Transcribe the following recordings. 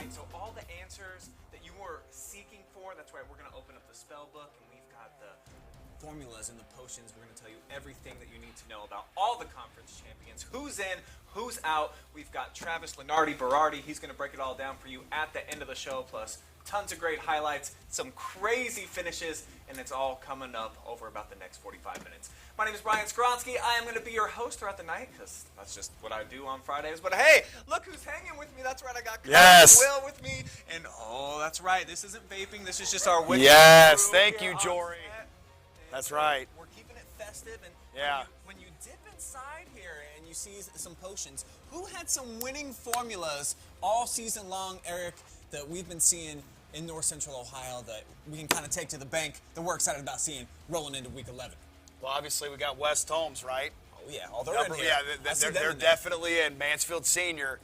So all the answers that you were seeking for, that's right, we're going to open up the spell book, and we've got the formulas and the potions. We're going to tell you everything that you need to know about all the conference champions, who's in, who's out. We've got Travis Lenardi-Berardi. He's going to break it all down for you at the end of the show, plus tons of great highlights, some crazy finishes, and it's all coming up over about the next 45 minutes. My name is Brian Skronsky. I am going to be your host throughout the night, because that's just what I do on Fridays. But hey, look who's hanging with me. That's right, I got Coach Will with me. And oh, that's right, this isn't vaping. This is just our Wicked Yes, thank you, Jory. That's right. We're keeping it festive. And yeah. When you dip inside here and you see some potions, who had some winning formulas all season long, Eric, that we've been seeing in North Central Ohio that we can kind of take to the bank that we're excited about seeing rolling into Week 11? Well, obviously we got West Holmes, right? Oh, yeah. Oh, they're in here. Yeah, they're definitely in. Mansfield Senior.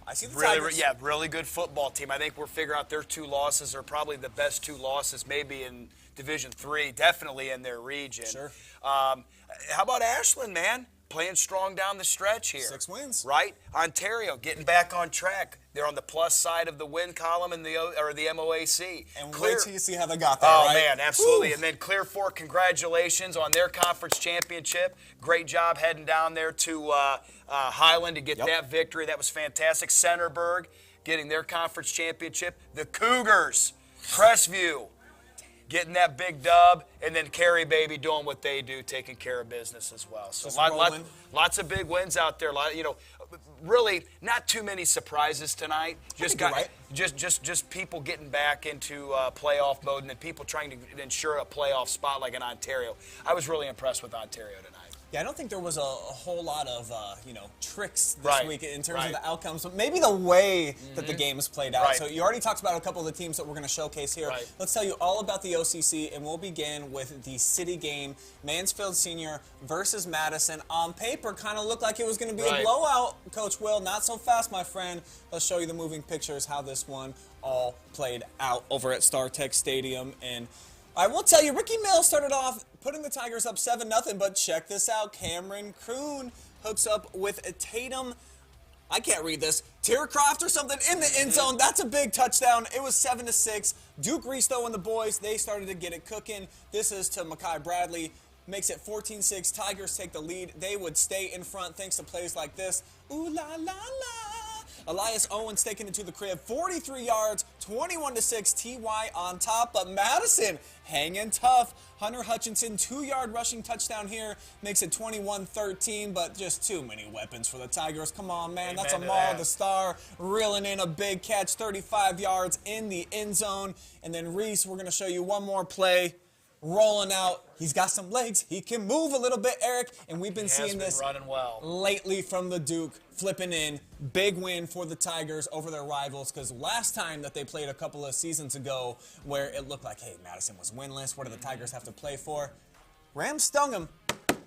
I see the Tigers. Really good football team. I think we're figuring out their two losses are probably the best two losses maybe in Division III, definitely in their region. Sure. How about Ashland, man? Playing strong down the stretch here. 6 wins. Right? Ontario getting back on track. They're on the plus side of the win column in the MOAC. And wait till you see how they got there, right? Oh, man, absolutely. Woo. And then Clear Fork, congratulations on their conference championship. Great job heading down there to Highland to get that victory. That was fantastic. Centerburg getting their conference championship. The Cougars, Crestview, getting that big dub, and then Cary Baby doing what they do, taking care of business as well. So lots of big wins out there. Really not too many surprises tonight. Just people getting back into playoff mode, and then people trying to ensure a playoff spot like in Ontario. I was really impressed with Ontario tonight. Yeah, I don't think there was a whole lot of tricks this week in terms of the outcomes, but maybe the way that the game has played out. So you already talked about a couple of the teams that we're going to showcase here. Let's tell you all about the OCC, and we'll begin with the city game. Mansfield Senior versus Madison. On paper, kind of looked like it was going to be a blowout, Coach Will. Not so fast, my friend. Let's show you the moving pictures, how this one all played out over at StarTech Stadium. And I will tell you, Ricky Mills started off putting the Tigers up 7-0, but check this out. Cameron Kroon hooks up with Tatum. I can't read this. Tiercroft or something in the end zone. That's a big touchdown. It was 7-6. Duke Risto and the boys, they started to get it cooking. This is to Makai Bradley. Makes it 14-6. Tigers take the lead. They would stay in front thanks to plays like this. Ooh la la la. Elias Owens taking it to the crib, 43 yards, 21-6, TY on top, but Madison hanging tough. Hunter Hutchinson, 2-yard rushing touchdown here, makes it 21-13, but just too many weapons for the Tigers. Come on, man, that's Amar the Star reeling in a big catch, 35 yards in the end zone. And then Reese, we're going to show you one more play. Rolling out. He's got some legs. He can move a little bit, Eric. And we've been seeing this running well lately from the Duke. Flipping in. Big win for the Tigers over their rivals, because last time that they played a couple of seasons ago where it looked like, hey, Madison was winless. What do the Tigers have to play for? Rams stung them.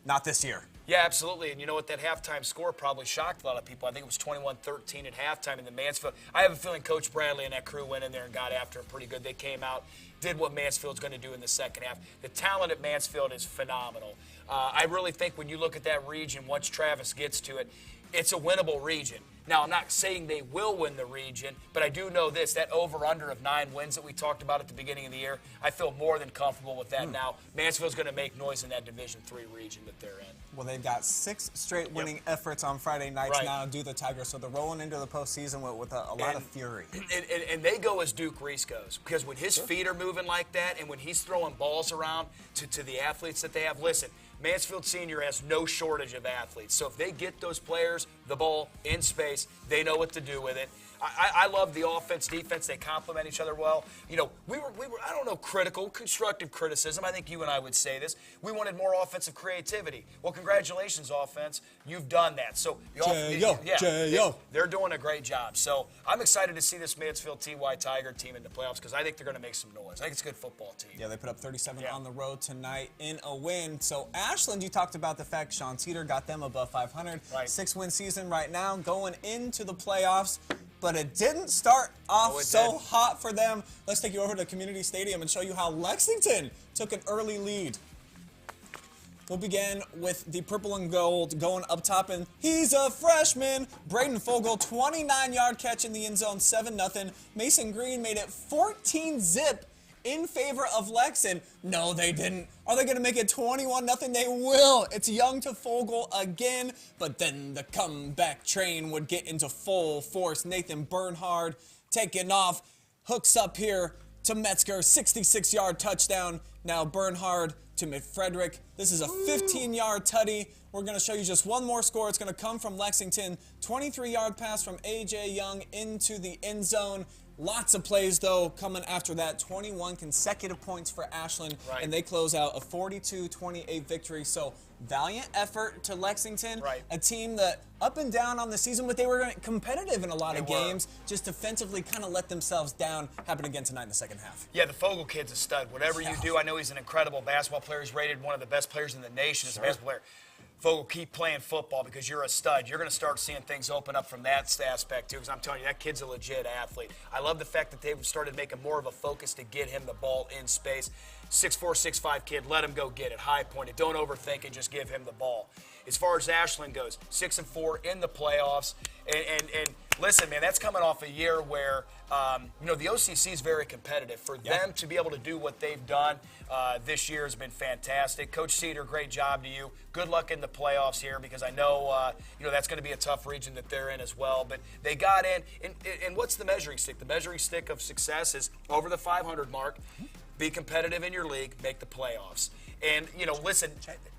Not this year. Yeah, absolutely. And you know what? That halftime score probably shocked a lot of people. I think it was 21-13 at halftime in the Mansfield. I have a feeling Coach Bradley and that crew went in there and got after him pretty good. They came out, did what Mansfield's going to do in the second half. The talent at Mansfield is phenomenal. I really think when you look at that region, once Travis gets to it, it's a winnable region. Now, I'm not saying they will win the region, but I do know this, that over-under of 9 wins that we talked about at the beginning of the year, I feel more than comfortable with that now. Mansfield's going to make noise in that Division III region that they're in. Well, they've got 6 straight winning efforts on Friday nights now, do the Tigers, so they're rolling into the postseason with a lot of fury. And they go as Duke Reese goes, because when his feet are moving like that and when he's throwing balls around to the athletes that they have, listen, Mansfield Senior has no shortage of athletes. So if they get those players the ball in space, they know what to do with it. I love the offense, defense. They complement each other well. You know, we were I don't know, critical, constructive criticism. I think you and I would say this. We wanted more offensive creativity. Well, congratulations, offense. You've done that. So they're doing a great job. So I'm excited to see this Mansfield TY Tiger team in the playoffs because I think they're going to make some noise. I think it's a good football team. Yeah, they put up 37 on the road tonight in a win. So Ashland, you talked about the fact Sean Teeter got them above 500. Right. 6-win season right now, going into the playoffs. But it didn't start off hot for them. Let's take you over to Community Stadium and show you how Lexington took an early lead. We'll begin with the purple and gold going up top, and he's a freshman. Braden Fogel, 29-yard catch in the end zone, 7-0. Mason Green made it 14-zip in favor of Lexington. No, they didn't. Are they going to make it 21-0? They will. It's Young to Fogel again, but then the comeback train would get into full force. Nathan Bernhard taking off, hooks up here to Metzger, 66-yard touchdown. Now Bernhard to McFrederick. This is a 15-yard tutty. We're going to show you just one more score. It's going to come from Lexington. 23-yard pass from A.J. Young into the end zone. Lots of plays, though, coming after that. 21 consecutive points for Ashland, and they close out a 42-28 victory. So valiant effort to Lexington, a team that up and down on the season, but they were competitive in a lot of games. Just defensively kind of let themselves down. Happened again tonight in the second half. Yeah, the Fogel kid's a stud. Whatever you do, I know he's an incredible basketball player. He's rated one of the best players in the nation as a basketball player. Fogel, keep playing football because you're a stud. You're going to start seeing things open up from that aspect, too, because I'm telling you, that kid's a legit athlete. I love the fact that they've started making more of a focus to get him the ball in space. 6'4", 6'5" kid, let him go get it, high point it. Don't overthink it, just give him the ball. As far as Ashland goes, 6-4 in the playoffs. And listen, man, that's coming off a year where, you know, the OCC is very competitive. For them to be able to do what they've done this year has been fantastic. Coach Cedar, great job to you. Good luck in the playoffs here because I know, you know, that's going to be a tough region that they're in as well. But they got in. And what's the measuring stick? The measuring stick of success is over the 500 mark. Be competitive in your league, make the playoffs. And, you know, listen,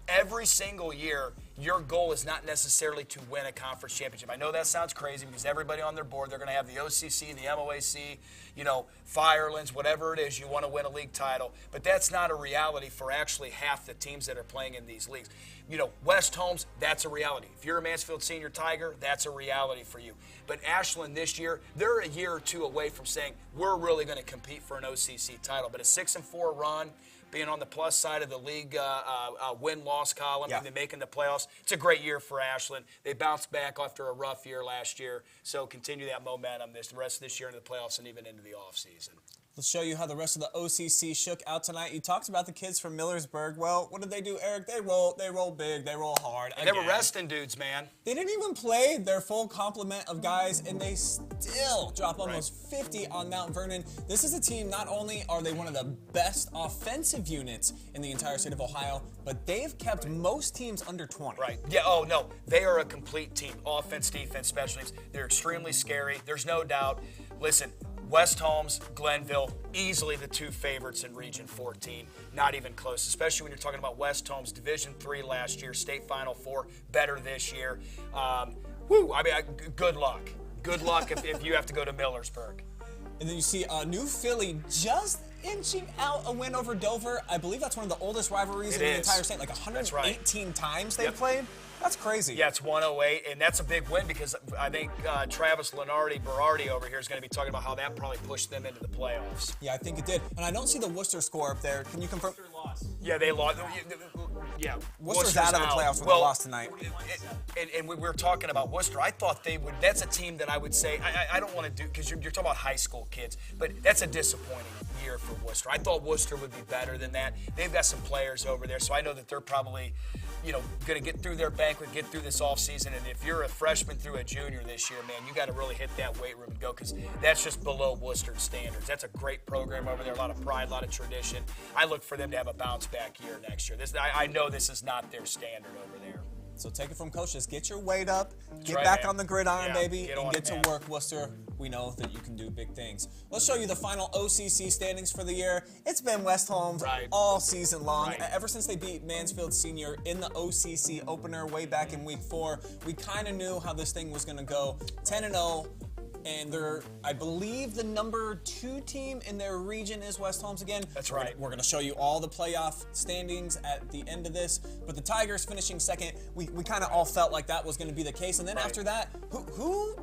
every single year, your goal is not necessarily to win a conference championship. I know that sounds crazy because everybody on their board, they're going to have the OCC, the MOAC, you know, Firelands, whatever it is, you want to win a league title. But that's not a reality for actually half the teams that are playing in these leagues. You know, West Holmes, that's a reality. If you're a Mansfield Senior Tiger, that's a reality for you. But Ashland this year, they're a year or two away from saying, we're really going to compete for an OCC title. But a 6-4 run, being on the plus side of the league win-loss column and then making the playoffs. It's a great year for Ashland. They bounced back after a rough year last year, so continue that momentum the rest of this year into the playoffs and even into the offseason. Let's show you how the rest of the OCC shook out tonight. You talked about the kids from Millersburg. Well, what did they do, Eric? They roll big, they roll hard. And they were resting dudes, man. They didn't even play their full complement of guys, and they still drop almost 50 on Mount Vernon. This is a team, not only are they one of the best offensive units in the entire state of Ohio, but they've kept most teams under 20. Yeah, oh, no. They are a complete team. Offense, defense, special teams. They're extremely scary. There's no doubt. Listen, West Holmes, Glenville, easily the two favorites in Region 14. Not even close, especially when you're talking about West Holmes, Division III last year, State Final Four, better this year. I mean, good luck. Good luck if you have to go to Millersburg. And then you see New Philly just inching out a win over Dover. I believe that's one of the oldest rivalries in the entire state. Like 118 times they've played. That's crazy. Yeah, it's 108, and that's a big win because I think Travis Berardi over here is going to be talking about how that probably pushed them into the playoffs. Yeah, I think it did. And I don't see the Worcester score up there. Can you confirm? Worcester lost. Yeah, they lost. Yeah, Worcester's out of the playoffs when they lost tonight. And we were talking about Worcester. I thought they would. That's a team that I would say I don't want to do because you're talking about high school kids, but that's a disappointing year for Worcester. I thought Worcester would be better than that. They've got some players over there, so I know that they're probably, you know, going to get through their banquet, get through this offseason, and if you're a freshman through a junior this year, man, you got to really hit that weight room and go because that's just below Worcester standards. That's a great program over there, a lot of pride, a lot of tradition. I look for them to have a bounce-back year next year. I know this is not their standard over there. So take it from coaches. Get your weight up. Get back on the gridiron, baby, and get to work, Worcester. We know that you can do big things. Let's show you the final OCC standings for the year. It's been West Holmes all season long. Ever since they beat Mansfield Senior in the OCC opener way back in week 4, we kind of knew how this thing was going to go. 10-0. and I believe the #2 team in their region is West Holmes again. That's right. We're going to show you all the playoff standings at the end of this, but the Tigers finishing second, we kind of all felt like that was going to be the case, and then after that, who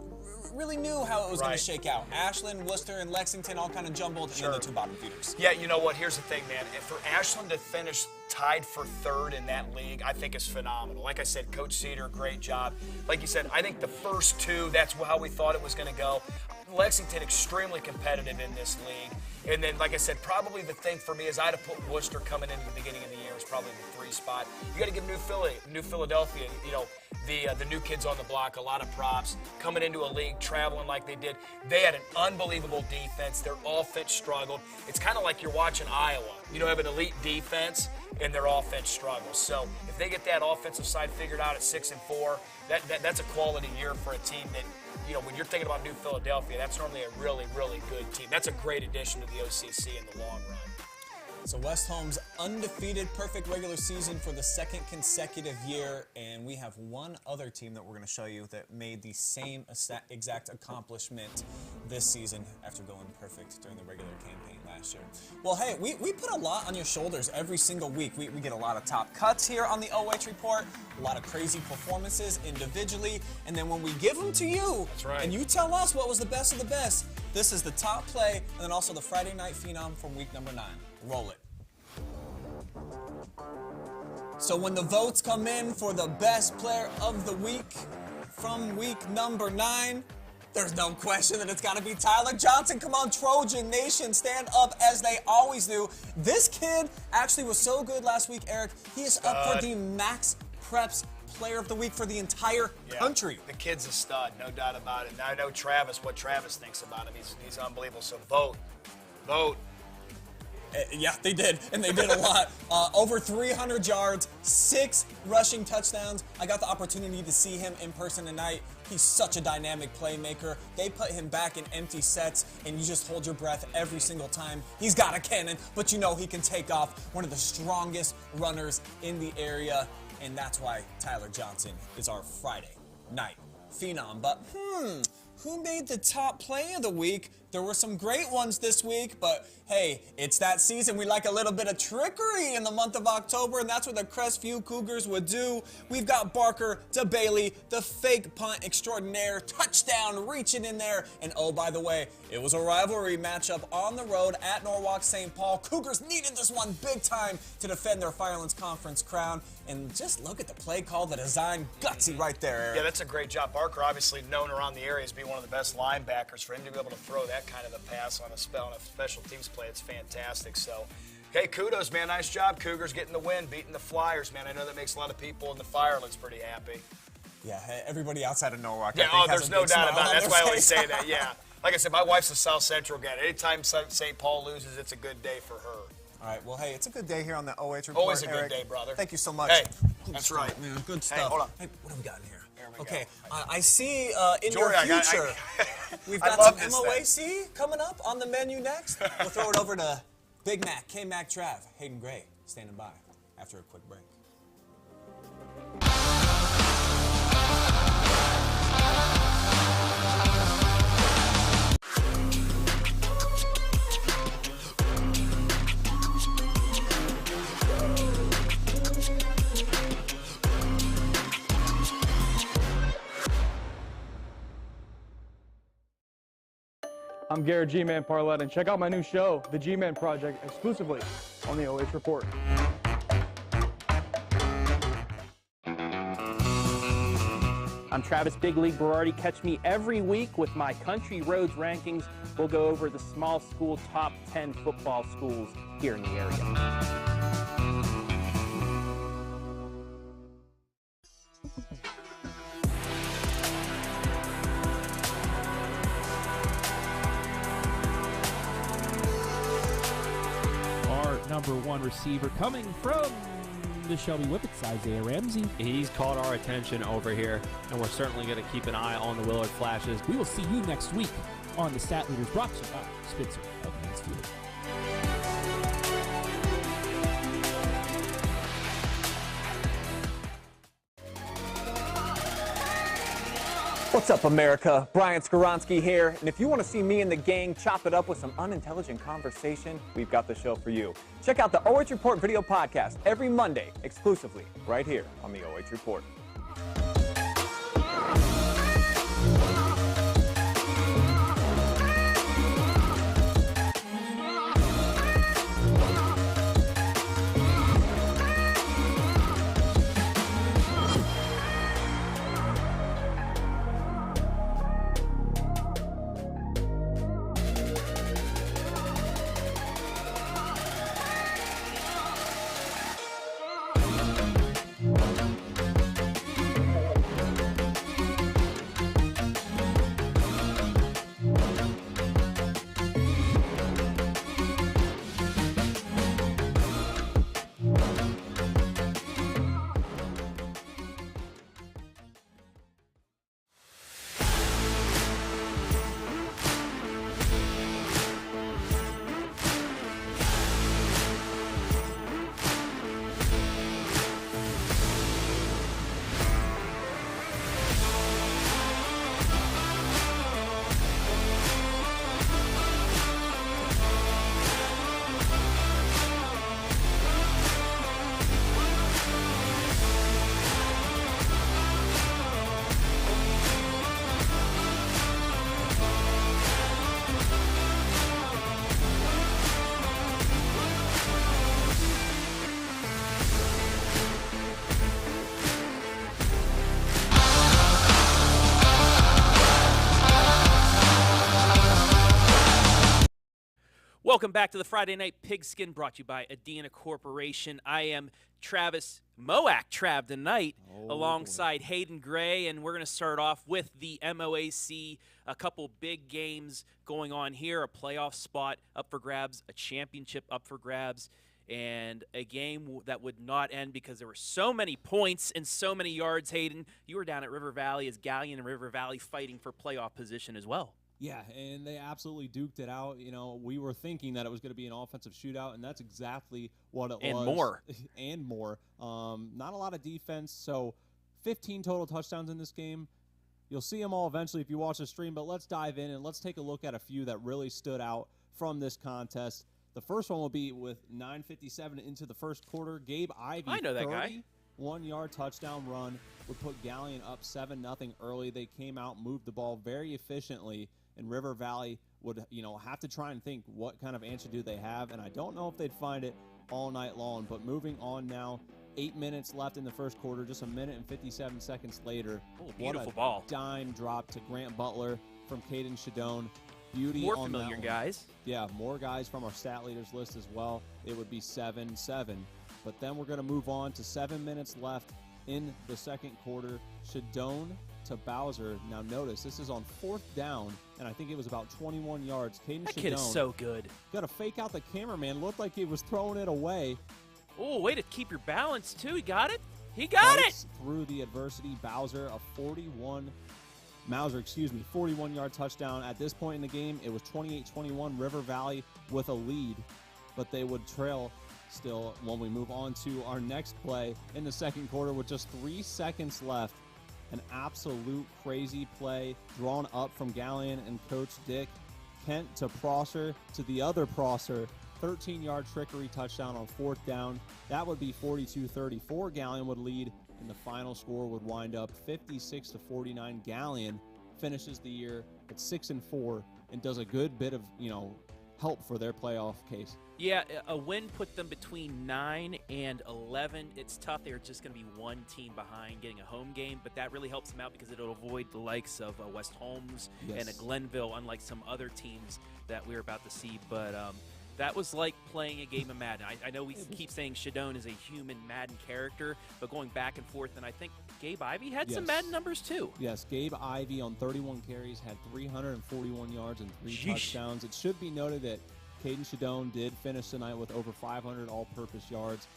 really knew how it was going to shake out? Ashland, Worcester, and Lexington all kind of jumbled, and then the 2 bottom feeders. Yeah, you know what? Here's the thing, man. And for Ashland to finish tied for 3rd in that league, I think is phenomenal. Like I said, Coach Cedar, great job. Like you said, I think the first 2, that's how we thought it was going to go. Lexington extremely competitive in this league. And then, like I said, probably the thing for me is I'd have put Worcester coming into the beginning of the year was probably the 3 spot. You got to give New Philadelphia, you know, the new kids on the block a lot of props. Coming into a league, traveling like they did. They had an unbelievable defense. Their offense struggled. It's kind of like you're watching Iowa. You know, have an elite defense and their offense struggles. So if they get that offensive side figured out at 6-4, that's a quality year for a team that, you know, when you're thinking about New Philadelphia, that's normally a really, really good team. That's a great addition to the OCC in the long run. So West Holmes undefeated, perfect regular season for the 2nd consecutive year, and we have one other team that we're going to show you that made the same exact accomplishment this season after going perfect during the regular campaign last year. Well, hey, we put a lot on your shoulders every single week. We get a lot of top cuts here on the OH Report, a lot of crazy performances individually, and then when we give them to you, that's right, and you tell us what was the best of the best, this is the top play, and then also the Friday Night Phenom from week number 9. Roll it. So when the votes come in for the best player of the week from week number 9, there's no question that it's got to be Tyler Johnson. Come on, Trojan Nation, stand up as they always do. This kid actually was so good last week, Eric. He is up for the Max Preps Player of the Week for the entire country. The kid's a stud, no doubt about it. And I know what Travis thinks about him. He's unbelievable. So vote. Yeah, they did, and they did a lot. Over 300 yards, 6 rushing touchdowns. I got the opportunity to see him in person tonight. He's such a dynamic playmaker. They put him back in empty sets, and you just hold your breath every single time. He's got a cannon, but you know he can take off. One of the strongest runners in the area, and that's why Tyler Johnson is our Friday Night Phenom. But, who made the top play of the week? There were some great ones this week, but hey, it's that season. We like a little bit of trickery in the month of October, and that's what the Crestview Cougars would do. We've got Barker to Bailey, the fake punt extraordinaire, touchdown reaching in there. And oh, by the way, it was a rivalry matchup on the road at Norwalk St. Paul. Cougars needed this one big time to defend their Firelands Conference crown. And just look at the play call, the design, gutsy right there, Eric. Yeah, that's a great job. Barker, obviously known around the area as being one of the best linebackers. For him to be able to throw that kind of a pass on a special teams play, it's fantastic. So, hey, kudos, man. Nice job, Cougars, getting the win, beating the Flyers, man. I know that makes a lot of people in the Firelands pretty happy. Yeah, everybody outside of Norwalk. Yeah, there's no doubt about it. That's why I always say that, yeah. Like I said, my wife's a South Central guy. Anytime St. Paul loses, it's a good day for her. All right, well, hey, it's a good day here on the OH Report, Always a Eric. good day, brother. Thank you so much. Hey, good that's stuff, right. Man, good stuff. Hey, hold on. Hey, what have we got in here? There we Okay, go. I see in Jory, your future, we've got some MOAC coming up on the menu next. We'll throw it over to Big Mac, KMAC Trav, Hayden Gray, standing by after a quick break. I'm Garrett G-Man Parlett, and check out my new show, The G-Man Project, exclusively on the OH Report. I'm Travis Big League Berardi. Catch me every week with my Country Roads rankings. We'll go over the small school top 10 football schools here in the area. Number 1 receiver coming from the Shelby Whippets, Isaiah Ramsey. He's caught our attention over here, and we're certainly going to keep an eye on the Willard Flashes. We will see you next week on the Stat Leaders, brought to you by Spitzer of Mansfield. What's up, America? Brian Skoronsky here, and if you want to see me and the gang chop it up with some unintelligent conversation, we've got the show for you. Check out the OH Report video podcast every Monday, exclusively right here on the OH Report. Welcome back to the Friday Night Pigskin, brought to you by Adena Corporation. I am Travis MOAC Trav tonight, alongside Hayden Gray, and we're going to start off with the MOAC. A couple big games going on here, a playoff spot up for grabs, a championship up for grabs, and a game that would not end because there were so many points and so many yards. Hayden, you were down at River Valley as Gallion and River Valley fighting for playoff position as well. Yeah, and they absolutely duked it out. You know, we were thinking that it was going to be an offensive shootout, and that's exactly what it was. And more. And more. Not a lot of defense, so 15 total touchdowns in this game. You'll see them all eventually if you watch the stream, but let's dive in and let's take a look at a few that really stood out from this contest. The first one will be with 9:57 into the first quarter. Gabe Ivey, I know that guy. 1-yard touchdown run would put Gallion up 7-0 early. They came out, moved the ball very efficiently, and River Valley would, have to try and think what kind of answer do they have, and I don't know if they'd find it all night long. But moving on now, 8 minutes left in the first quarter, just a minute and 57 seconds later. Oh, beautiful what a ball. Dime drop to Grant Butler from Caden Shadone. Beauty More on familiar that guys. Yeah, more guys from our stat leaders list as well. It would be 7-7. But then we're going to move on to 7 minutes left in the second quarter. Shadone to Bowser. Now notice, this is on 4th down, and I think it was about 21 yards. Caden That Shadone kid is so good. got to fake out the cameraman. Looked like he was throwing it away. Oh, way to keep your balance, too. He got it. He got it. Through the adversity. Bowser, a 41-yard touchdown. At this point in the game, it was 28-21, River Valley with a lead, but they would trail still when we move on to our next play in the second quarter with just 3 seconds left. An absolute crazy play drawn up from Gallion and Coach Dick. Kent to Prosser to the other Prosser. 13-yard trickery touchdown on 4th down. That would be 42-34. Gallion would lead, and the final score would wind up 56-49. Gallion finishes the year at 6-4 and does a good bit of, help for their playoff case. Yeah, a win put them between 9 and 11. It's tough. They're just going to be one team behind getting a home game, but that really helps them out because it'll avoid the likes of West Holmes and a Glenville, unlike some other teams that we're about to see. But that was like playing a game of Madden. I know we keep saying Shadone is a human Madden character, but going back and forth, and I think Gabe Ivey had some Madden numbers too. Yes, Gabe Ivey on 31 carries had 341 yards and 3 touchdowns. It should be noted that Caden Shadone did finish tonight with over 500 all-purpose yards.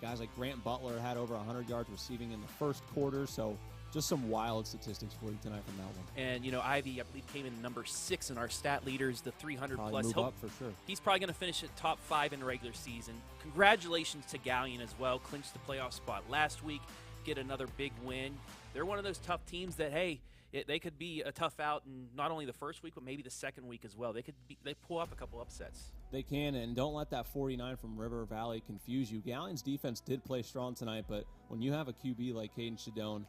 Guys like Grant Butler had over 100 yards receiving in the first quarter, so just some wild statistics for you tonight from that one. And, Ivy, I believe, came in number 6 in our stat leaders, the 300-plus. Move up for sure. He's probably going to finish at top 5 in the regular season. Congratulations to Gallion as well. Clinched the playoff spot last week. Get another big win. They're one of those tough teams that, hey, they could be a tough out in not only the first week, but maybe the second week as well. They pull up a couple upsets. They can, and don't let that 49 from River Valley confuse you. Gallion's defense did play strong tonight, but when you have a QB like Caden Shadone,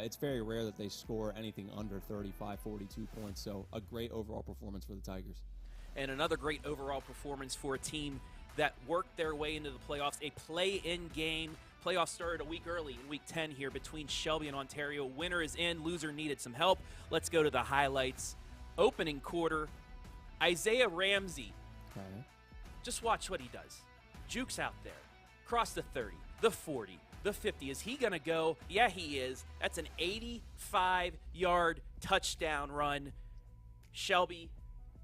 it's very rare that they score anything under 35, 42 points. So a great overall performance for the Tigers. And another great overall performance for a team that worked their way into the playoffs, a play-in game. Playoffs started a week early in Week 10 here between Shelby and Ontario. Winner is in, loser needed some help. Let's go to the highlights. Opening quarter, Isaiah Ramsey. Okay. Just watch what he does. Juke's out there. Cross the 30, the 40, the 50. Is he going to go? Yeah, he is. That's an 85-yard touchdown run. Shelby,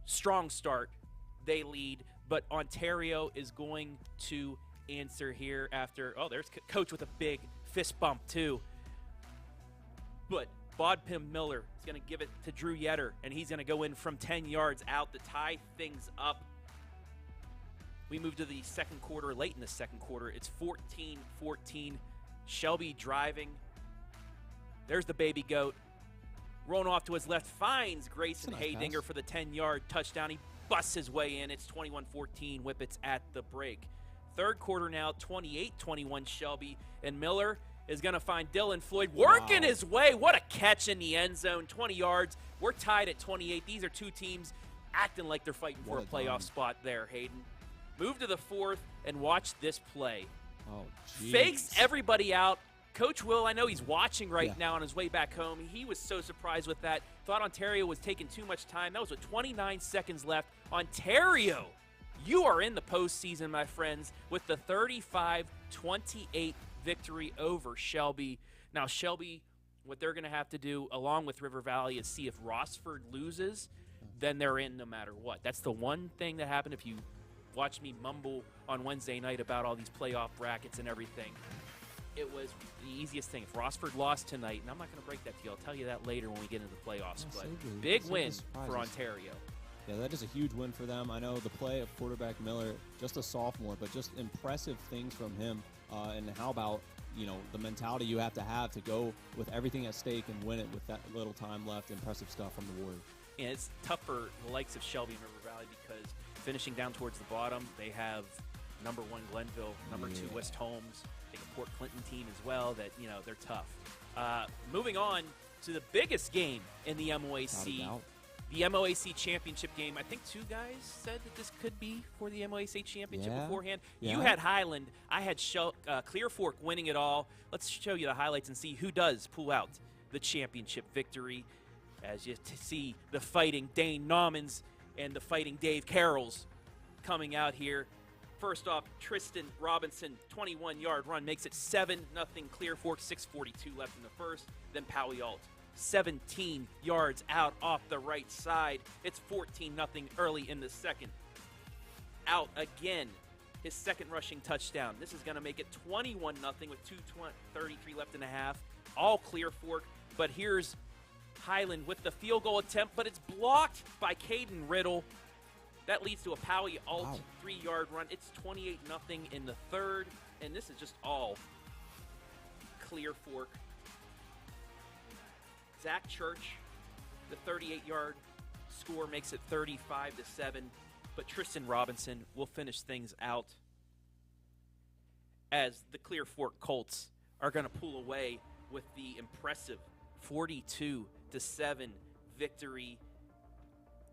strong start. They lead, but Ontario is going to answer here after. Oh, there's Coach with a big fist bump, too. But Bodpim Miller is going to give it to Drew Yetter, and he's going to go in from 10 yards out to tie things up. We move to the second quarter, late in the second quarter. It's 14-14. Shelby driving. There's the baby goat. Rolling off to his left, finds Grayson Haydinger for the 10-yard touchdown. He busts his way in. It's 21-14. Whippets at the break. Third quarter now, 28-21 Shelby. And Miller is going to find Dylan Floyd working his way. What a catch in the end zone, 20 yards. We're tied at 28. These are two teams acting like they're fighting for a playoff spot there, Hayden. Move to the fourth and watch this play. Oh, geez. Fakes everybody out. Coach Will, I know he's watching right now on his way back home. He was so surprised with that. Thought Ontario was taking too much time. That was with 29 seconds left. Ontario, you are in the postseason, my friends, with the 35-28 victory over Shelby. Now, Shelby, what they're going to have to do, along with River Valley, is see if Rossford loses, then they're in no matter what. That's the one thing that happened if you watch me mumble on Wednesday night about all these playoff brackets and everything. It was the easiest thing. If Rossford lost tonight, and I'm not going to break that to you, I'll tell you that later when we get into the playoffs, but big win for Ontario. Yeah, that is a huge win for them. I know the play of quarterback Miller, just a sophomore, but just impressive things from him. And how about, the mentality you have to go with everything at stake and win it with that little time left. Impressive stuff from the Warriors. And it's tough for the likes of Shelby and River Valley because finishing down towards the bottom, they have number 1 Glenville, number 2 West Holmes, I think a Port Clinton team as well that, they're tough. Moving on to the biggest game in the MOAC, the MOAC championship game. I think 2 guys said that this could be for the MOAC championship beforehand. You had Highland. I had Clear Fork winning it all. Let's show you the highlights and see who does pull out the championship victory. As you see the fighting Dane Nauman's and the fighting Dave Carrolls coming out here. First off, Tristan Robinson, 21-yard run, makes it 7-0 Clear Fork, 6:42 left in the first. Then Powey Alt, 17 yards out off the right side. It's 14-0 early in the second. Out again, his second rushing touchdown. This is going to make it 21-0 with 2:33 left in the half. All Clear Fork, but here's Highland with the field goal attempt, but it's blocked by Caden Riddle. That leads to a Powey Alt 3-yard run. It's 28-0 in the third, and this is just all Clear Fork. Zach Church, the 38-yard score makes it 35-7, but Tristan Robinson will finish things out as the Clear Fork Colts are going to pull away with the impressive 42-7 victory.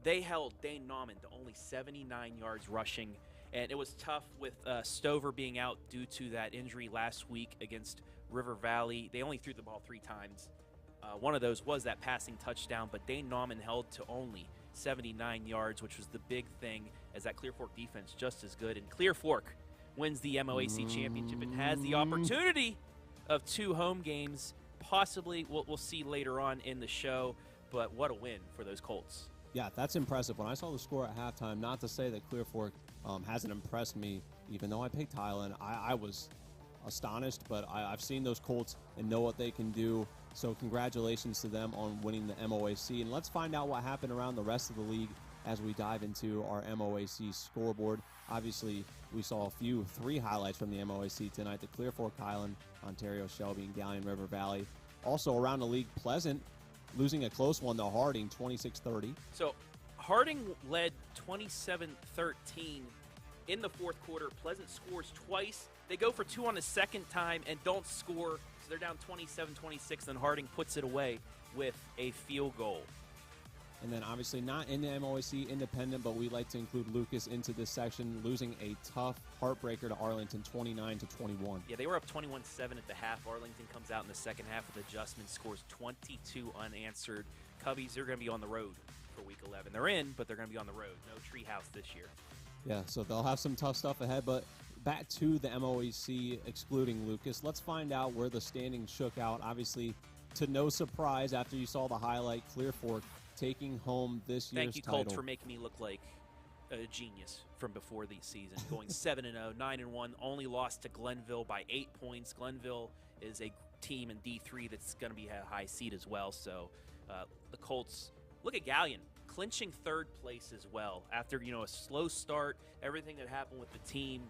They held Dane Nauman to only 79 yards rushing, and it was tough with Stover being out due to that injury last week against River Valley. They only threw the ball 3 times. One of those was that passing touchdown, but Dane Nauman held to only 79 yards, which was the big thing, as that Clear Fork defense just as good. And Clear Fork wins the MOAC championship and has the opportunity of 2 home games. Possibly, we'll see later on in the show, but what a win for those Colts. Yeah, that's impressive. When I saw the score at halftime, not to say that Clear Fork hasn't impressed me, even though I picked Highland, I was astonished, but I've seen those Colts and know what they can do. So congratulations to them on winning the MOAC. And let's find out what happened around the rest of the league as we dive into our MOAC scoreboard. Obviously, we saw 3 highlights from the MOAC tonight: the Clear Fork, Highland, Ontario, Shelby, and Galleon River Valley. Also around the league, Pleasant losing a close one to Harding, 26-30. So Harding led 27-13 in the fourth quarter. Pleasant scores twice. They go for 2 on the second time and don't score, so they're down 27-26, and Harding puts it away with a field goal. And then obviously not in the MOAC independent, but we like to include Lucas into this section, losing a tough heartbreaker to Arlington, 29-21. Yeah, they were up 21-7 at the half. Arlington comes out in the second half with adjustments, scores 22 unanswered. Cubbies, they're going to be on the road for Week 11. They're in, but they're going to be on the road. No treehouse this year. Yeah, so they'll have some tough stuff ahead, but back to the MOAC, excluding Lucas. Let's find out where the standings shook out. Obviously, to no surprise, after you saw the highlight, Clear Fork taking home this year's Thank you, title. Colts, for making me look like a genius from before the season. Going 7-0, 9-1, only lost to Glenville by 8 points. Glenville is a team in D3 that's going to be a high seed as well. So the Colts, look at Galleon, clinching third place as well after a slow start. Everything that happened with the team,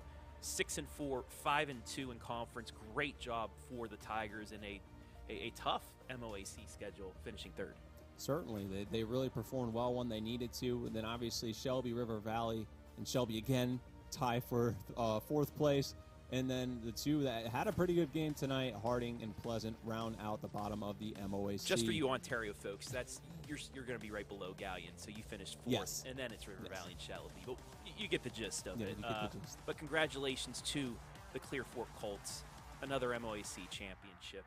6-4, 5-2 in conference. Great job for the Tigers in a tough MOAC schedule, finishing third. Certainly, they really performed well when they needed to. And then obviously Shelby, River Valley, and Shelby again tie for fourth place. And then the two that had a pretty good game tonight, Harding and Pleasant, round out the bottom of the MOAC. Just for you Ontario folks, you're going to be right below Galleon, so you finished fourth, yes. And then it's River Valley and Shelby. But you get the gist of it. You get the gist. But congratulations to the Clear Fork Colts, another MOAC championship.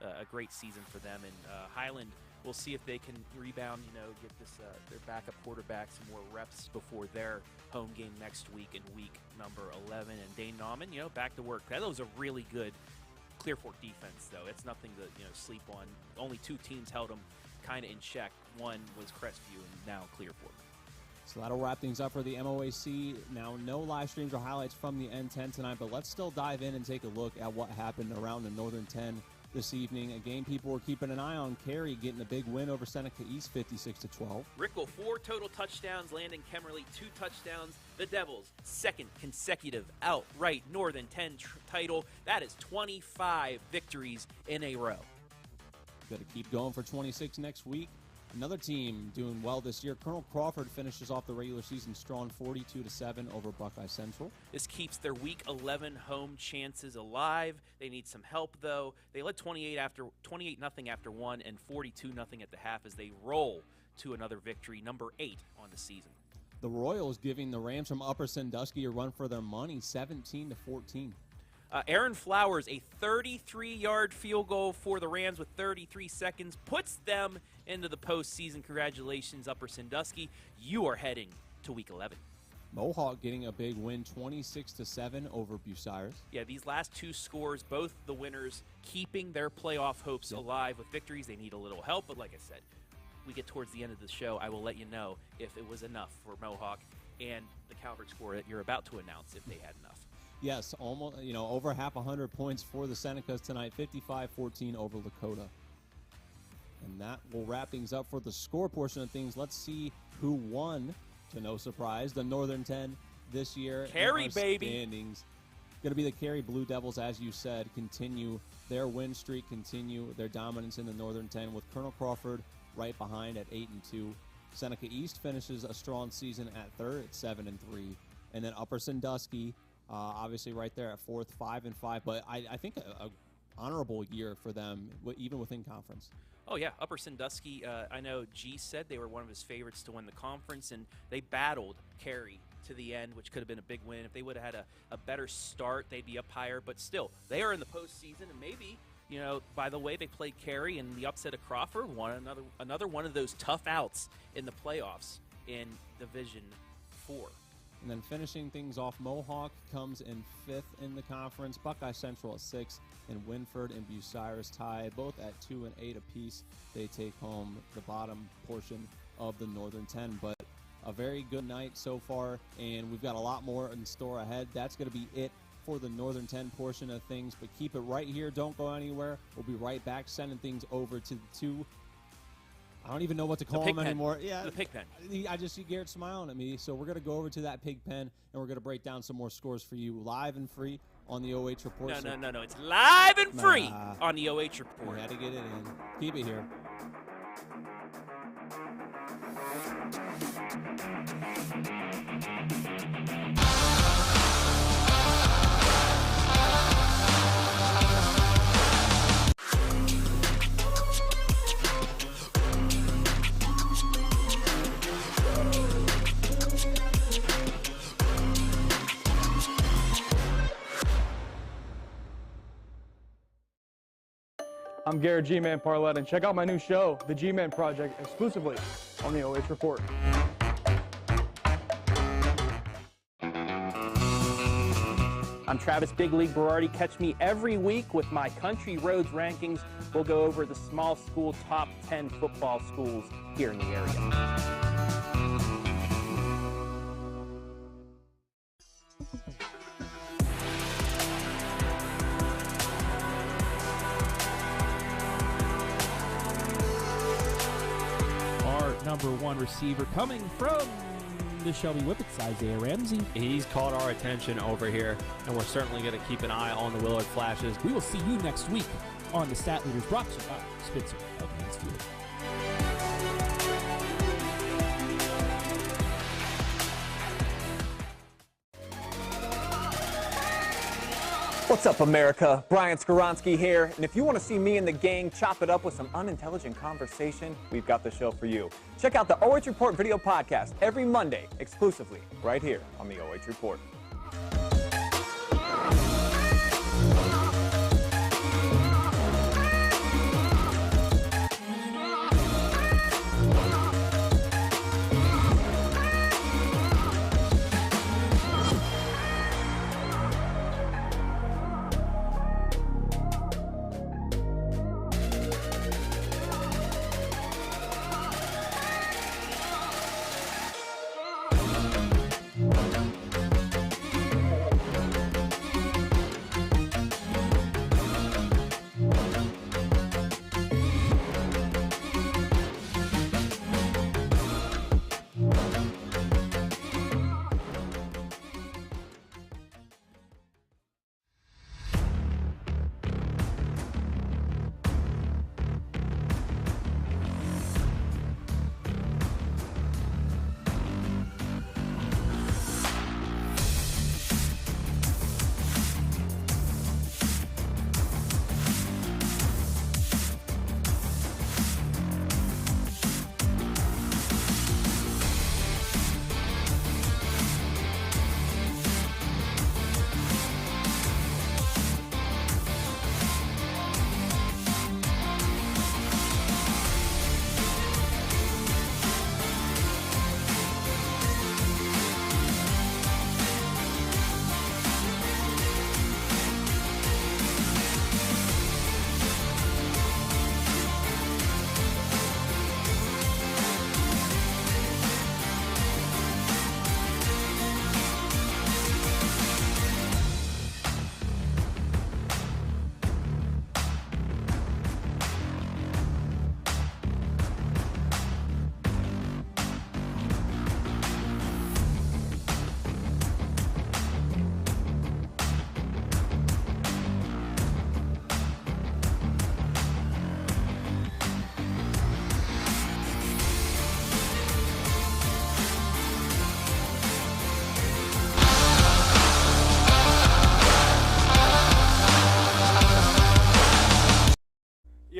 A great season for them. And Highland, we'll see if they can rebound, get this their backup quarterback some more reps before their home game next week in week number 11. And Dane Nauman, back to work. That was a really good Clear Fork defense, though. It's nothing to sleep on. Only 2 teams held them kind of in check. One was Crestview, and now Clear Fork. So that'll wrap things up for the MOAC. Now, no live streams or highlights from the N10 tonight, but let's still dive in and take a look at what happened around the Northern 10 this evening. A game people were keeping an eye on. Cary getting a big win over Seneca East, 56-12. Rickle, 4 total touchdowns. Landon Kemmerly, 2 touchdowns. The Devils, second consecutive outright Northern 10 title. That is 25 victories in a row. Got to keep going for 26 next week. Another team doing well this year. Colonel Crawford finishes off the regular season strong, 42-7 over Buckeye Central. This keeps their Week 11 home chances alive. They need some help, though. They led 28-0 after 1 and 42-0 at the half as they roll to another victory, number 8 on the season. The Royals giving the Rams from Upper Sandusky a run for their money, 17-14. Aaron Flowers, a 33-yard field goal for the Rams with 33 seconds, puts them into the postseason. Congratulations, Upper Sandusky. You are heading to Week 11. Mohawk getting a big win, 26-7 over Bucyrus. Yeah, these last 2 scores, both the winners keeping their playoff hopes alive with victories. They need a little help, but like I said, we get towards the end of the show, I will let you know if it was enough for Mohawk and the Calvert score that you're about to announce if they had enough. Yes, almost, over half 100 points for the Senecas tonight, 55-14 over Lakota. And that will wrap things up for the score portion of things. Let's see who won, to no surprise, the Northern 10 this year. Cary, baby. Standings. Going to be the Cary Blue Devils, as you said, continue their win streak, continue their dominance in the Northern 10 with Colonel Crawford right behind at 8-2. Seneca East finishes a strong season at third at 7-3. And then Upper Sandusky, obviously right there at fourth, 5-5. But I think a honorable year for them, even within conference. Oh, yeah. Upper Sandusky, I know G said they were one of his favorites to win the conference, and they battled Cary to the end, which could have been a big win. If they would have had a better start, they'd be up higher. But still, they are in the postseason, and maybe, by the way they played Cary and the upset of Crawford, another one of those tough outs in the playoffs in Division 4. And then finishing things off, Mohawk comes in 5th in the conference. Buckeye Central at 6th, and Winford and Bucyrus tied, both at 2 and 8 apiece. They take home the bottom portion of the Northern 10. But a very good night so far, and we've got a lot more in store ahead. That's going to be it for the Northern 10 portion of things. But keep it right here. Don't go anywhere. We'll be right back, sending things over to the 2. I don't even know what to call them anymore. Yeah, the pig pen. I just see Garrett smiling at me. So we're going to go over to that pig pen, and we're going to break down some more scores for you live and free on the OH Report. No. It's live and free on the OH Report. We had to get it in. Keep it here. I'm Garrett G-Man Parlett, and check out my new show, The G-Man Project, exclusively on the OH Report. I'm Travis Big League Berardi. Catch me every week with my Country Roads rankings. We'll go over the small school top 10 football schools here in the area. Number 1 receiver coming from the Shelby Whippets, Isaiah Ramsey. He's caught our attention over here, and we're certainly going to keep an eye on the Willard Flashes. We will see you next week on the Stat Leaders, brought to you by Spitzer of Mansfield. What's up, America? Brian Skoronsky here, and if you want to see me and the gang chop it up with some unintelligent conversation, we've got the show for you. Check out the OH Report video podcast every Monday, exclusively right here on the OH Report.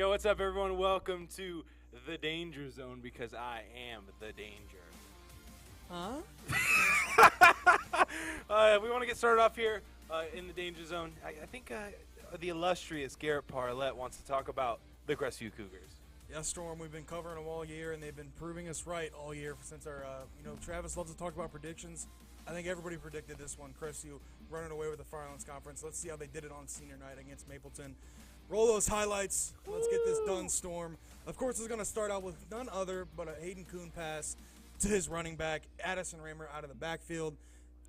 What's up, everyone? Welcome to the Danger Zone, because I am the danger. We want to get started off here in the Danger Zone. I think the illustrious Garrett Parlett wants to talk about the Crestview Cougars. Yeah, Storm, we've been covering them all year, and they've been proving us right all year since our, Travis loves to talk about predictions. I think everybody predicted this one, Crestview running away with the Firelands Conference. Let's see how they did it on senior night against Mapleton. Roll those highlights. Let's get this done, Storm. Of course, it's going to start out with none other but a Hayden Kuhn pass to his running back, Addison Raymer, out of the backfield.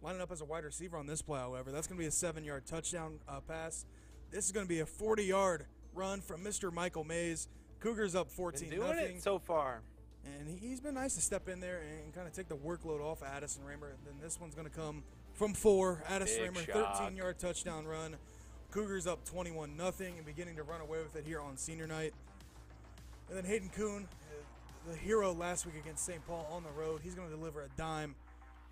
Lining up as a wide receiver on this play, however. That's going to be a 7-yard touchdown pass. This is going to be a 40-yard run from Mr. Michael Mays. Cougars up 14-0. Been doing it so far. And he's been nice to step in there and kind of take the workload off of Addison Raymer. Then this one's going to come from 4. Addison Raymer, 13-yard touchdown run. Cougars up 21-0 and beginning to run away with it here on senior night. And then Hayden Kuhn, the hero last week against St. Paul on the road. He's going to deliver a dime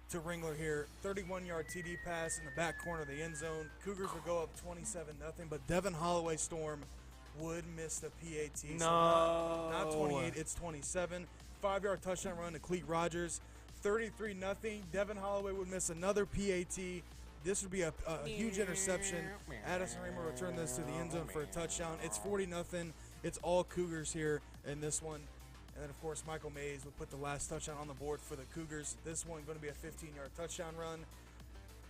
to Ringler here. 31-yard TD pass in the back corner of the end zone. Cougars would go up 27-0, but Devin Holloway Storm would miss the PAT. No. So not 28, it's 27. 5-yard touchdown run to Cleet Rogers. 33-0. Devin Holloway would miss another PAT. This would be a huge interception. Addison Raymer returned this to the end zone for a touchdown. It's 40-0. It's all Cougars here in this one. And then, of course, Michael Mays would put the last touchdown on the board for the Cougars. This one going to be a 15-yard touchdown run.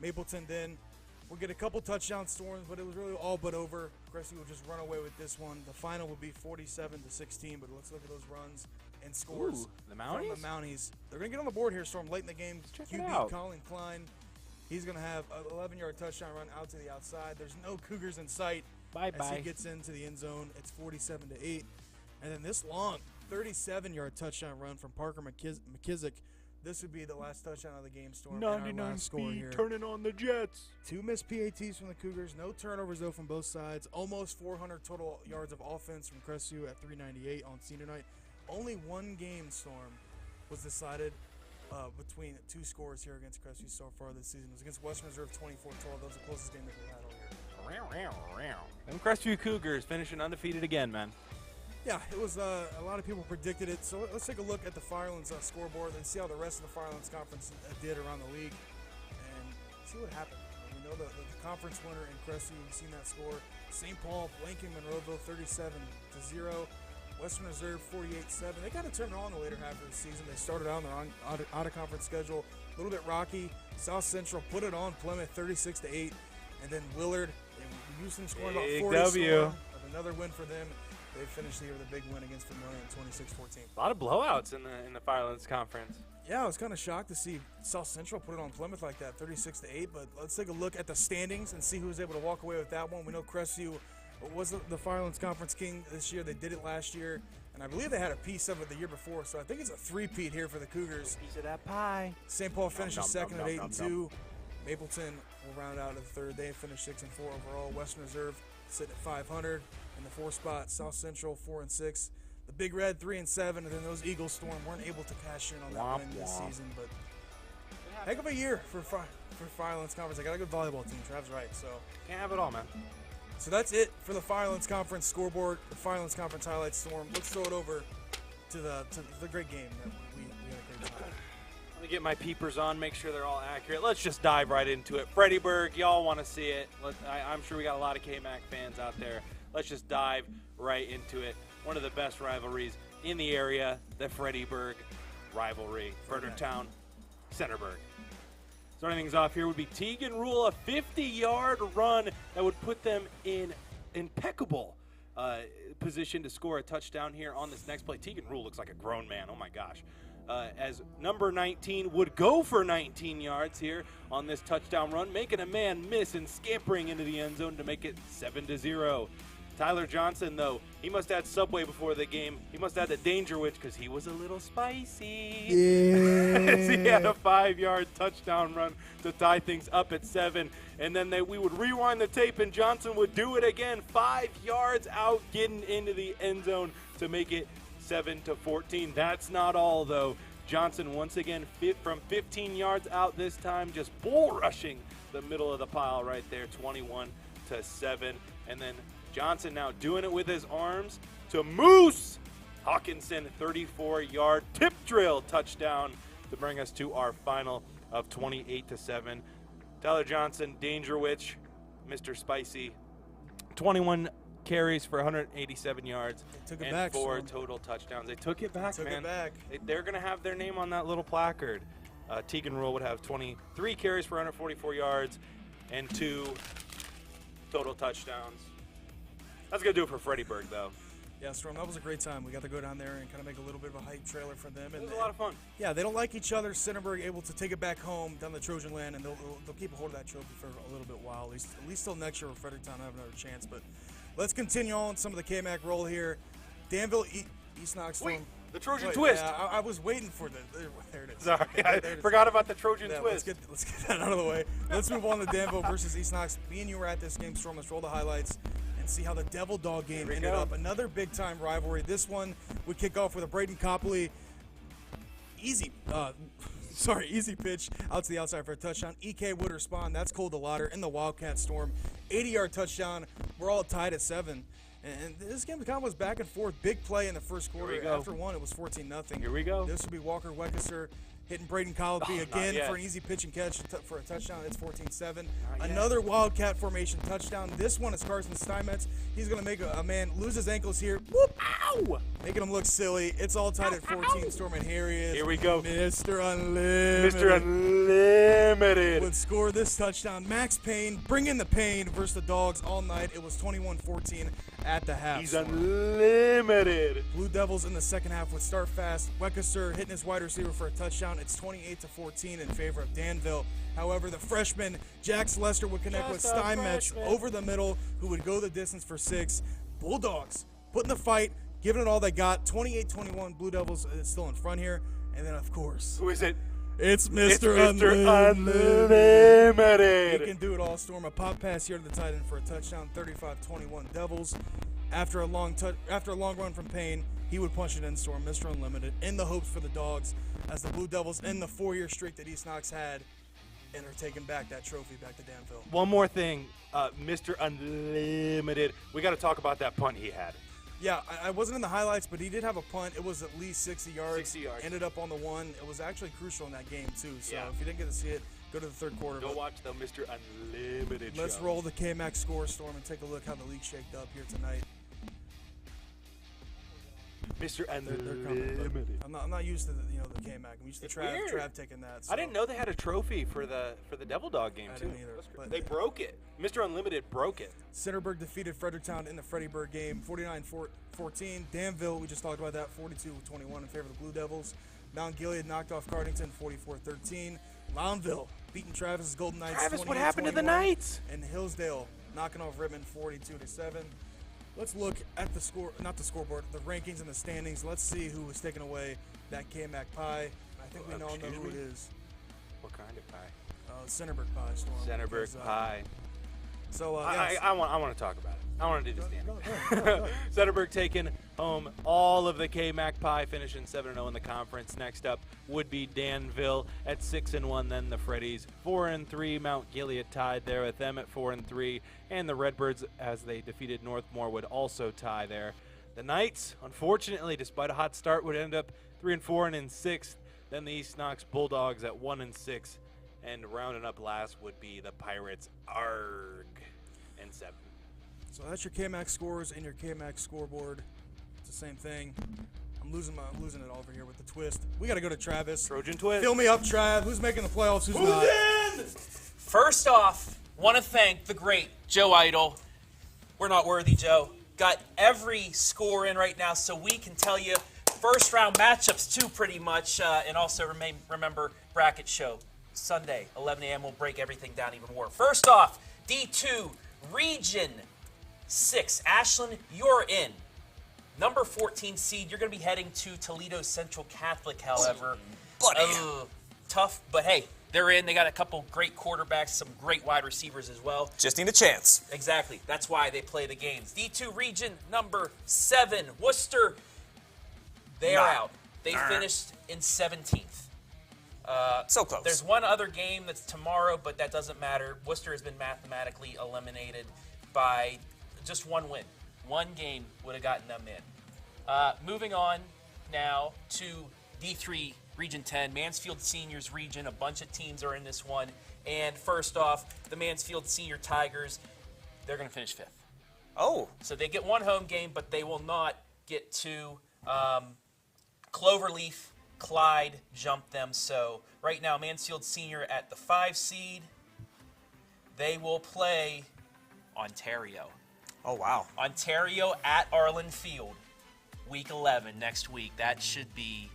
Mapleton then will get a couple touchdown storms, but it was really all but over. Cressy will just run away with this one. The final will be 47-16, but let's look at those runs and scores. Ooh, the Mounties? From the Mounties. They're going to get on the board here, Storm, late in the game. Check it QB out. Colin Klein. He's going to have an 11-yard touchdown run out to the outside. There's no Cougars in sight. As he gets into the end zone, it's 47-8. And then this long 37-yard touchdown run from Parker McKissick. This would be the last touchdown of the game, Storm. 99 speed, turning on the Jets. 2 missed PATs from the Cougars. No turnovers, though, from both sides. Almost 400 total yards of offense from Cressy at 398 on senior night. Only one game, Storm, was decided between 2 scores here against Cressy so far this season. It was against Western Reserve 24-12. That was the closest game that we had all year. Them Crestview Cougars finishing undefeated again, man. Yeah, it was a lot of people predicted it. So let's take a look at the Firelands scoreboard and see how the rest of the Firelands conference did around the league and see what happened. We know the conference winner in Cressy, we've seen that score. St. Paul blanking Monroeville 37-0. Western Reserve 48-7. They kind of turned on the later half of the season. They started out on their out-of-conference schedule, a little bit rocky. South Central put it on Plymouth 36-8, and then Willard and Houston scoring about 40. W. Another win for them. They finished the year with a big win against Vermilion, 26-14. A lot of blowouts in the Firelands Conference. Yeah, I was kind of shocked to see South Central put it on Plymouth like that, 36-8. But let's take a look at the standings and see who was able to walk away with that one. We know Crestview wasn't the Firelands Conference king this year. They did it last year, and I believe they had a piece of it the year before. So I think it's a three-peat here for the Cougars. Piece of that pie. St. Paul finishes second at 8-2. Mapleton will round out at the third. They finished 6-4 overall. Western Reserve sitting at 500 in the 4th spot. South Central 4-6. The Big Red 3-7, and then those Eagles Storm weren't able to cash in on that win this season. But heck of a year for Firelands Conference. I got a good volleyball team. Trav's right. So can't have it all, man. So that's it for the Firelands Conference scoreboard. The Firelands Conference highlights, Storm. Let's throw it over to the great game that we had a great time. Let me get my peepers on, make sure they're all accurate. Let's just dive right into it. Freddieburg, y'all want to see it. I'm sure we got a lot of KMAC fans out there. Let's just dive right into it. One of the best rivalries in the area, the Freddieburg rivalry. Fredericktown, Centerburg. Starting things off here would be Tegan Rule, a 50-yard run that would put them in impeccable position to score a touchdown here on this next play. Tegan Rule looks like a grown man. Oh, my gosh. As number 19 would go for 19 yards here on this touchdown run, making a man miss and scampering into the end zone to make it 7-0. Tyler Johnson, though, he must have had Subway before the game. He must have had the Danger Witch because he was a little spicy. Yeah. As he had a 5-yard touchdown run to tie things up at 7. And then we would rewind the tape, and Johnson would do it again. 5 yards out, getting into the end zone to make it 7-14. That's not all, though. Johnson once again from 15 yards out this time, just bull rushing the middle of the pile right there, 21-7. And then Johnson now doing it with his arms to Moose Hawkinson, 34-yard tip drill touchdown to bring us to our final of 28-7. Tyler Johnson, Danger Witch, Mr. Spicy, 21 carries for 187 yards and 4 total touchdowns. They took it back, man. They're going to have their name on that little placard. Tegan Rule would have 23 carries for 144 yards and 2 total touchdowns. That's going to do it for Freddieburg, though. Yeah, Storm, that was a great time. We got to go down there and kind of make a little bit of a hype trailer for them. It was a lot of fun. Yeah, they don't like each other. Centerburg able to take it back home down the Trojan land, and they'll keep a hold of that trophy for a little bit while. At least till next year where Fredericktown will have another chance. But let's continue on some of the KMAC roll here. Danville, East Knox Storm. Wait, the Trojan twist. Yeah, I was waiting for there it is. Sorry, I forgot about the Trojan twist. Let's get that out of the way. Let's move on to Danville versus East Knox. Me and you were at this game, Storm. Let's roll the highlights and see how the Devil Dog game ended up. Another big-time rivalry. This one would kick off with a Braden Copley easy pitch out to the outside for a touchdown. EK would respond. That's Cole DeLauder in the Wildcat Storm. 80-yard touchdown. We're all tied at 7. And this game kind of was back and forth. Big play in the first quarter. After one, it was 14-0. Here we go. This would be Walker Weckesser hitting Braden Copley again for an easy pitch and catch for a touchdown. It's 14-7. Another Wildcat formation touchdown. This one is Carson Steinmetz. He's going to make a man lose his ankles here. Whoop! Ow! Making him look silly. It's all tied at 14. Storm, and here he is. Here we go. Mr. Unlimited. Mr. Unlimited. Would score this touchdown. Max Payne, bring in the pain versus the Dogs all night. It was 21-14 at the half. He's unlimited. Blue Devils in the second half would start fast. Weckesser hitting his wide receiver for a touchdown. It's 28-14 in favor of Danville. However, the freshman, Jax Lester, would connect with Steinmetz over the middle, who would go the distance for 6. Bulldogs putting the fight, giving it all they got. 28-21, Blue Devils is still in front here. And then, of course, who is it? It's Mr. Unlimited. He can do it all, Storm. A pop pass here to the tight end for a touchdown. 35-21 Devils. After a long run from Payne, he would punch it in, Storm. Mr. Unlimited in the hopes for the Dogs as the Blue Devils end the 4-year streak that East Knox had and are taking back that trophy back to Danville. One more thing, Mr. Unlimited. We got to talk about that punt he had. Yeah, I wasn't in the highlights, but he did have a punt. It was at least 60 yards. 60 yards. Ended up on the 1. It was actually crucial in that game, too. So if you didn't get to see it, go to the third quarter. Go watch the Mr. Unlimited Let's show. roll the KMAC score, Storm, and take a look how the league shaked up here tonight. Mr. Unlimited. I'm not used to the KMAC. I'm used to Trav taking that. So. I didn't know they had a trophy for the Devil Dog game too. I didn't either. But they broke it. Mr. Unlimited broke it. Centerburg defeated Fredericktown in the Freddyburg game, 49-14. Danville, we just talked about that, 42-21 in favor of the Blue Devils. Mount Gilead knocked off Cardington, 44-13. Lownville beating Travis's Golden Knights. Travis, what happened to the Knights? And Hillsdale knocking off Rittman, 42-7. Let's look at the scoreboard, the rankings and the standings. Let's see who is taking away that KMAC pie. I think we all know who it is. What kind of pie? Centerburg pie, Storm. Centerburg pie. So I want to talk about it. I want to do the standings. Centerburg taking home all of the KMAC pie, finishing 7-0 in the conference. Next up would be Danville at 6-1. Then the Freddies 4-3. Mount Gilead tied there with them at 4-3, and the Redbirds, as they defeated Northmore, would also tie there. The Knights, unfortunately, despite a hot start, would end up 3-4 and in 6th. Then the East Knox Bulldogs at 1-6, and rounding up last would be the Pirates Arg and 7. So that's your KMAC scores and your KMAC scoreboard. It's the same thing. I'm losing it over here with the twist. We got to go to Travis. Trojan twist. Fill me up, Trav. Who's making the playoffs? Who's not? In? First off, want to thank the great Joe Idle. We're not worthy, Joe. Got every score in right now, so we can tell you first round matchups too, pretty much. And also remember bracket show Sunday, 11 a.m. We'll break everything down even more. First off, D2 Region 6. Ashland, you're in. Number 14 seed. You're going to be heading to Toledo Central Catholic, however. Tough, but hey, they're in. They got a couple great quarterbacks, some great wide receivers as well. Just need a chance. Exactly. That's why they play the games. D2 Region number 7. Worcester, they are out. They finished in 17th. So close. There's one other game that's tomorrow, but that doesn't matter. Worcester has been mathematically eliminated by just one win. One game would have gotten them in. Moving on now to D3 Region 10, Mansfield Seniors Region. A bunch of teams are in this one. And first off, the Mansfield Senior Tigers, they're going to finish 5th. Oh. So they get one home game, but they will not get to Cloverleaf. Clyde jumped them. So right now, Mansfield Senior at the 5 seed. They will play Ontario. Oh, wow. Ontario at Arlen Field, Week 11 next week. That should be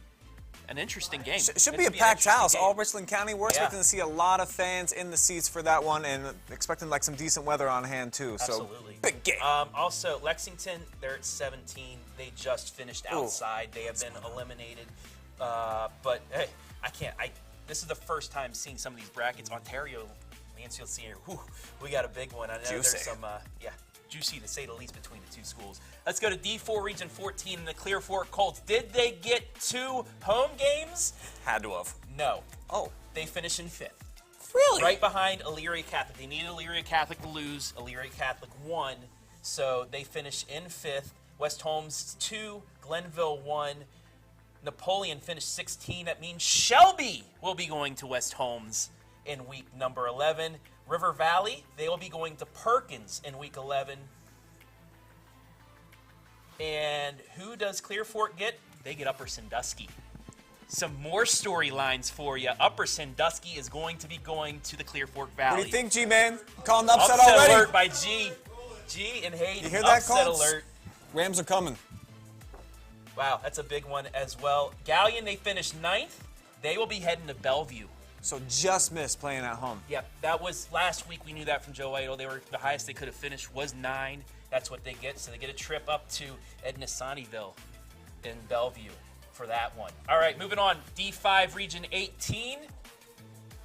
an interesting game. Should be a packed house. All Richland County. We're expecting to see a lot of fans in the seats for that one, and expecting like some decent weather on hand too. Absolutely. So big game. Also, Lexington, they're at 17. They just finished outside. They have been eliminated. But hey, this is the first time seeing some of these brackets. Ontario, Mansfield Senior. Whew, we got a big one. I know Juicy. there's some. juicy to say the least between the two schools. Let's go to D4 Region 14 and the Clear Fork Colts. Did they get 2 home games? Had to have. No. Oh. They finished in 5th. Really? Right behind Elyria Catholic. They needed Elyria Catholic to lose. Elyria Catholic won, so they finished in 5th. West Holmes 2, Glenville 1. Napoleon finished 16. That means Shelby will be going to West Holmes in week number 11. River Valley, they will be going to Perkins in week 11. And who does Clear Fork get? They get Upper Sandusky. Some more storylines for you. Upper Sandusky is going to be going to the Clear Fork Valley. What do you think, G-Man? Calling the upset Upset already? alert by G. G and Hayden. You hear that, upset Colts? alert. Rams are coming. Wow, that's a big one as well. Galleon, they finished 9th. They will be heading to Bellevue. So just missed playing at home. Yep, that was last week. We knew that from Joe Idle. They were the highest they could have finished was 9. That's what they get. So they get a trip up to Edna-Sunnyville in Bellevue for that one. All right, moving on. D5 Region 18.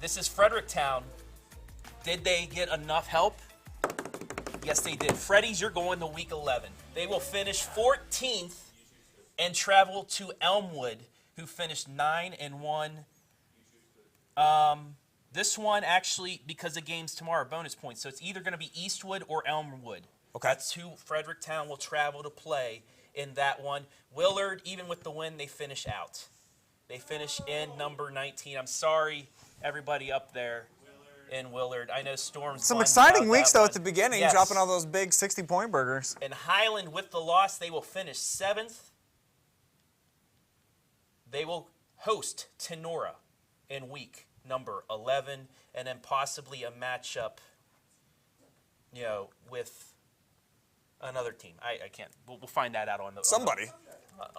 This is Fredericktown. Did they get enough help? Yes, they did. Freddy's, you're going to week 11. They will finish 14th and travel to Elmwood, who finished 9-1. This one actually, because of games tomorrow, bonus points. So it's either going to be Eastwood or Elmwood. Okay. That's who Fredericktown will travel to play in that one. Willard, even with the win, they finish out. They finish in number 19. I'm sorry, everybody up there in Willard. I know Storm's Some won exciting about weeks, that though, one. at the beginning, Yes. dropping all those big 60-point burgers. And Highland, with the loss, they will finish 7th. They will host Tenora in week number 11, and then possibly a matchup, with another team. I can't. We'll find that out on the Somebody.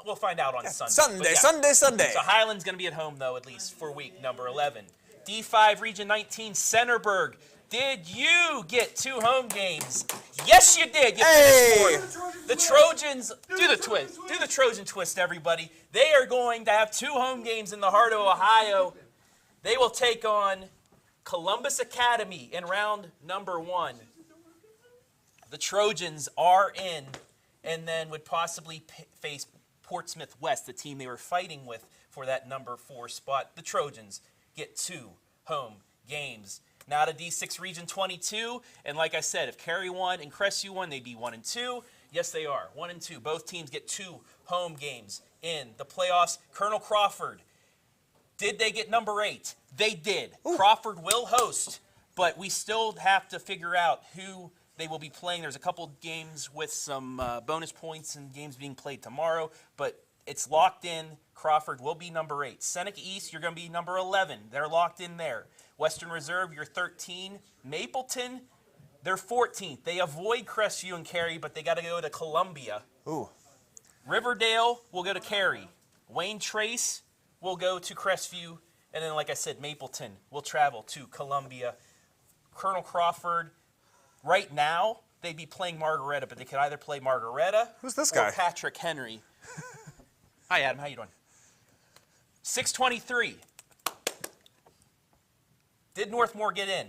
we'll find out on Sunday. Sunday. Sunday. So Highland's going to be at home, though, at least for week number 11. D5 Region 19, Centerburg. Did you get 2 home games? Yes, you did. You finished 4th. The Trojans, do the twist. Do the Trojan twist, everybody. They are going to have 2 home games in the heart of Ohio. They will take on Columbus Academy in round number 1. The Trojans are in, and then would possibly face Portsmouth West, the team they were fighting with for that number 4 spot. The Trojans get 2 home games. Now to D6 Region 22, and like I said, if Cary won and Crestview won, they'd be 1-2. Yes, they are 1-2. Both teams get 2 home games in the playoffs. Colonel Crawford, did they get number 8? They did. Ooh. Crawford will host, but we still have to figure out who they will be playing. There's a couple games with some bonus points and games being played tomorrow, but it's locked in. Crawford will be number 8. Seneca East, you're going to be number 11. They're locked in there. Western Reserve, you're 13. Mapleton, they're 14th. They avoid Crestview and Cary, but they got to go to Columbia. Ooh. Riverdale will go to Cary. Wayne Trace will go to Crestview. And then, like I said, Mapleton will travel to Columbia. Colonel Crawford, right now, they'd be playing Margaretta, but they could either play Margaretta Who's this guy? or Patrick Henry. Hi, Adam. How you doing? 623. Did Northmore get in?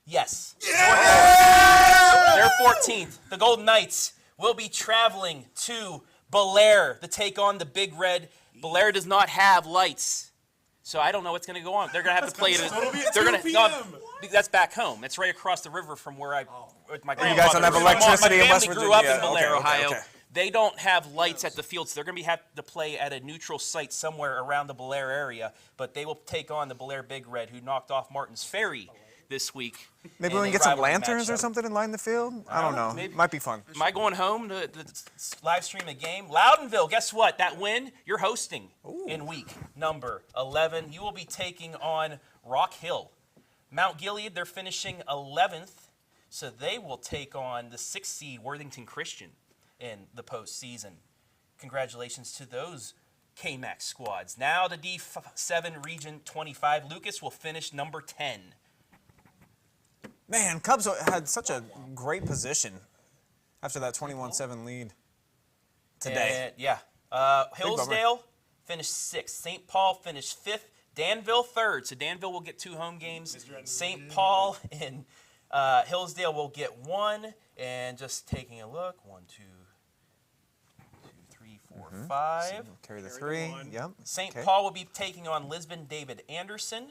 Yes. Yeah! They're 14th. The Golden Knights will be traveling to Belair to take on the Big Red. Belair does not have lights, so I don't know what's going to go on. They're going to have to play it. They're going to. That's back home. It's right across the river from where my grandfather. You guys don't have electricity in West My Virginia. family grew up in Belair, Ohio. Okay. They don't have lights at the field, so they're going to have to play at a neutral site somewhere around the Belair area. But they will take on the Belair Big Red, who knocked off Martin's Ferry this week. Maybe we can get some lanterns or something and line the field? I don't know. Maybe. Might be fun. Am I going home to live stream a game? Loudonville, guess what? That win, you're hosting in week number 11. You will be taking on Rock Hill. Mount Gilead, they're finishing 11th, so they will take on the 6th seed Worthington Christian in the postseason. Congratulations to those KMAC squads. Now to D7 Region 25. Lucas will finish number 10. Man, Cubs had such a great position after that 21-7 lead today. Yeah. Hillsdale finished 6th. St. Paul finished 5th. Danville 3rd. So Danville will get 2 home games. St. Paul and Hillsdale will get 1, and just taking a look, 1, 2, 3, 4, 5. So carry the 3. Yep. St. Paul will be taking on Lisbon David Anderson.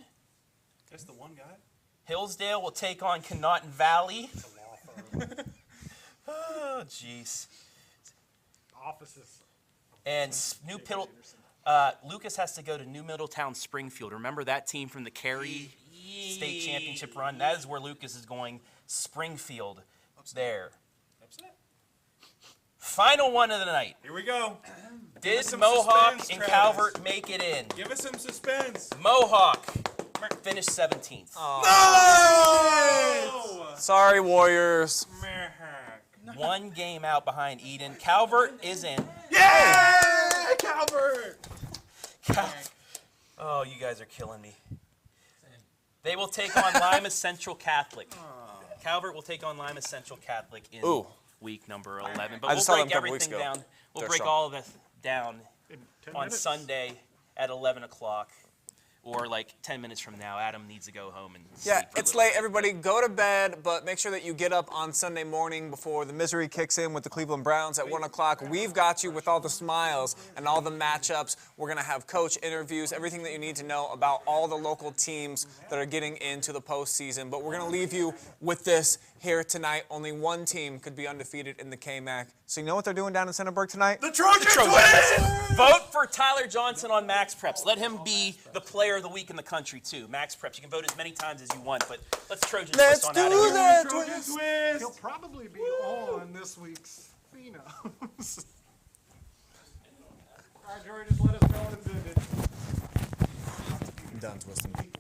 That's the one guy. Hillsdale will take on Connaughton Valley. Oh, jeez. Offices. And Lucas has to go to New Middletown Springfield. Remember that team from the Cary State Championship run? That is where Lucas is going. Springfield. There. Final one of the night. Here we go. Did Mohawk and Calvert make it in? Give us some suspense. Mohawk finished 17th. Oh. No! Sorry, Warriors. 1 game out behind Eden. Calvert is in. Yeah! Calvert! Oh, you guys are killing me. They will take on Lima Central Catholic. Calvert will take on Lima Central Catholic in week number 11. But we'll break everything down. We'll break all of this down on Sunday at 11 o'clock. Or like 10 minutes from now, Adam needs to go home and sleep. Yeah, it's late. Everybody go to bed, but make sure that you get up on Sunday morning before the misery kicks in with the Cleveland Browns at 1 o'clock. We've got you with all the smiles and all the matchups. We're going to have coach interviews, everything that you need to know about all the local teams that are getting into the postseason. But we're going to leave you with this here tonight. Only one team could be undefeated in the KMAC. So you know what they're doing down in Centerburg tonight? The Trojan Twins! Vote for Tyler Johnson on Max Preps. Let him be the player of the week in the country, too. Max Preps. You can vote as many times as you want, but let's Trojan twist on out of here. Let's do Trojan that, Twist! He'll probably be on this week's Phenos. All right, Jory, just let us know when it's ended. I'm done twisting.